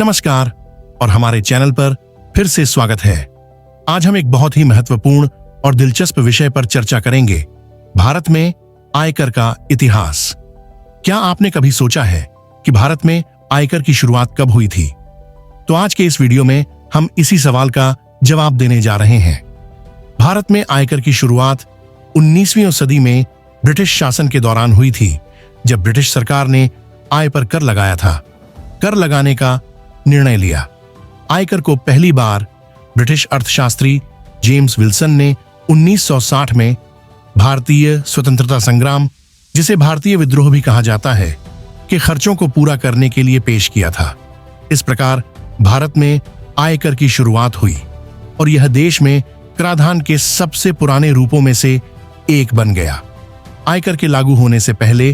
नमस्कार और हमारे चैनल पर फिर से स्वागत है। आज हम एक बहुत ही महत्वपूर्ण और दिलचस्प विषय पर चर्चा करेंगे, भारत में आयकर का इतिहास। क्या आपने कभी सोचा है कि भारत में आयकर की शुरुआत कब हुई थी? तो आज के इस वीडियो में हम इसी सवाल का जवाब देने जा रहे हैं। भारत में आयकर की शुरुआत 19वीं सदी में ब्रिटिश शासन के दौरान हुई थी, जब ब्रिटिश सरकार ने आय पर कर लगाया था। कर लगाने का निर्णय लिया। आयकर को पहली बार ब्रिटिश अर्थशास्त्री जेम्स विल्सन ने 1960 में भारतीय स्वतंत्रता संग्राम, जिसे भारतीय विद्रोह भी कहा जाता है, के खर्चों को पूरा करने के लिए पेश किया था। इस प्रकार भारत में आयकर की शुरुआत हुई और यह देश में कराधान के सबसे पुराने रूपों में से एक बन गया। आयकर के लागू होने से पहले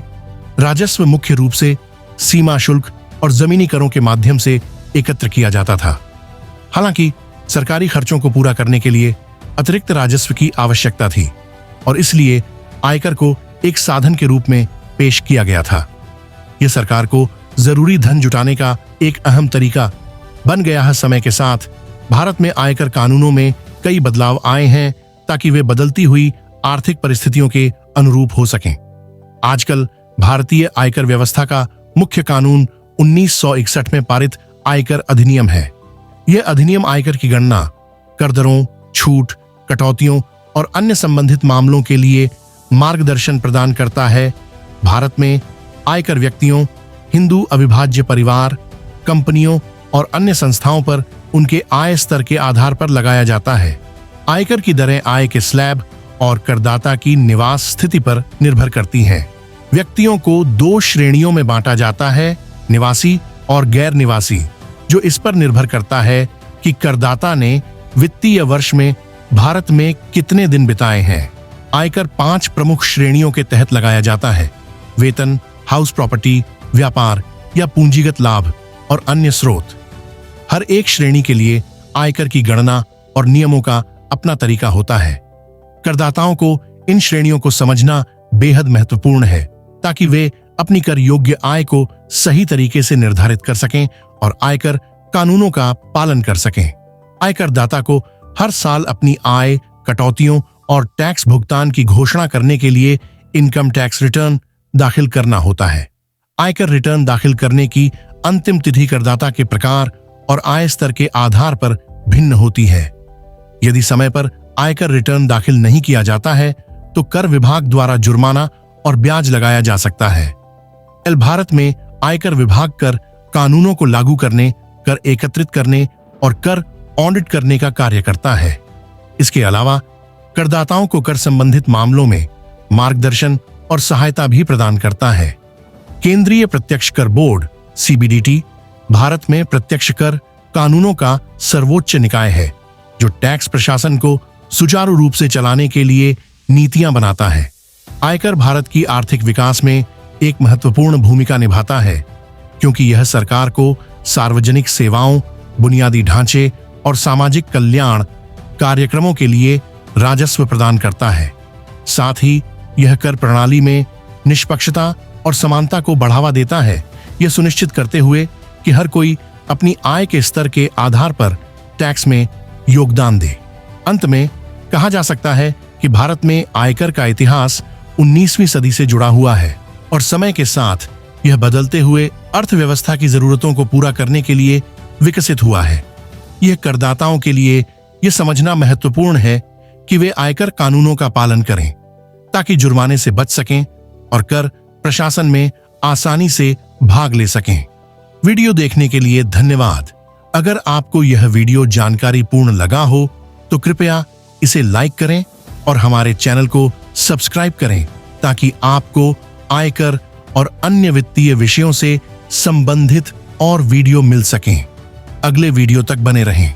राजस्व मुख्य रूप से सीमा शुल्क और जमीनी करों के माध्यम से एकत्र किया जाता था। हालांकि सरकारी खर्चों को पूरा करने के लिए अतिरिक्त राजस्व की आवश्यकता थी और इसलिए आयकर को एक साधन के रूप में पेश किया गया था। यह सरकार को जरूरी धन जुटाने का एक अहम तरीका बन गया है। समय के साथ भारत में आयकर कानूनों में कई बदलाव आए हैं ताकि वे बदलती हुई आर्थिक परिस्थितियों के अनुरूप हो सकें। आजकल भारतीय आयकर व्यवस्था का मुख्य कानून 1961 में पारित आयकर अधिनियम है। यह अधिनियम आयकर की गणना, कर दरों, छूट, कटौतियों और अन्य संबंधित मामलों के लिए मार्गदर्शन प्रदान करता है। भारत में आयकर व्यक्तियों, हिंदू अविभाज्य परिवार, कंपनियों और अन्य संस्थाओं पर उनके आय स्तर के आधार पर लगाया जाता है। आयकर की दरें आय के स्लैब और करदाता की निवास स्थिति पर निर्भर करती हैं। व्यक्तियों को दो श्रेणियों में बांटा जाता है, निवासी और गैर निवासी, जो इस पर निर्भर करता है कि करदाता ने वित्तीय वर्ष में भारत में कितने दिन बिताए हैं। आयकर 5 प्रमुख श्रेणियों के तहत लगाया जाता है: वेतन, हाउस प्रॉपर्टी, व्यापार या पूंजीगत लाभ और अन्य स्रोत। हर एक श्रेणी के लिए आयकर की गणना और नियमों का अपना तरीका होता है। करदाताओं को इन श्रेणियों को समझना बेहद महत्वपूर्ण है ताकि वे अपनी कर योग्य आय को सही तरीके से निर्धारित कर सकें और आयकर कानूनों का पालन कर सकें। आयकर दाता को हर साल अपनी आय, कटौतियों और टैक्स भुगतान की घोषणा करने के लिए इनकम टैक्स रिटर्न दाखिल करना होता है। आयकर रिटर्न दाखिल करने की अंतिम तिथि करदाता के प्रकार और आय स्तर के आधार पर भिन्न होती है। यदि समय पर आयकर रिटर्न दाखिल नहीं किया जाता है तो कर विभाग द्वारा जुर्माना और ब्याज लगाया जा सकता है। भारत में आयकर विभाग कर कानूनों को लागू करने, कर एकत्रित करने और कर ऑडिट करने का कार्य करता है। इसके अलावा करदाताओं को कर संबंधित मामलों में मार्गदर्शन और सहायता भी प्रदान करता है। केंद्रीय प्रत्यक्ष कर बोर्ड (CBDT) भारत में प्रत्यक्ष कर कानूनों का सर्वोच्च निकाय है, जो टैक्स प्रशासन को सुचारू रूप से चलाने के लिए नीतियां बनाता है। आयकर भारत की आर्थिक विकास में एक महत्वपूर्ण भूमिका निभाता है, क्योंकि यह सरकार को सार्वजनिक सेवाओं, बुनियादी ढांचे और सामाजिक कल्याण कार्यक्रमों के लिए राजस्व प्रदान करता है। साथ ही यह कर प्रणाली में निष्पक्षता और समानता को बढ़ावा देता है, यह सुनिश्चित करते हुए कि हर कोई अपनी आय के स्तर के आधार पर टैक्स में योगदान दे। अंत में कहा जा सकता है कि भारत में आयकर का इतिहास 19वीं सदी से जुड़ा हुआ है और समय के साथ यह बदलते हुए अर्थव्यवस्था की जरूरतों को पूरा करने के लिए विकसित हुआ है। यह करदाताओं के लिए यह समझना महत्वपूर्ण है कि वे आयकर कानूनों का पालन करें ताकि जुर्माने से बच सकें और कर प्रशासन में आसानी से भाग ले सकें। वीडियो देखने के लिए धन्यवाद। अगर आपको यह वीडियो जानकारी पूर्ण लगा हो तो कृपया इसे लाइक करें और हमारे चैनल को सब्सक्राइब करें ताकि आपको आयकर और अन्य वित्तीय विषयों से संबंधित और वीडियो मिल सकें। अगले वीडियो तक बने रहें।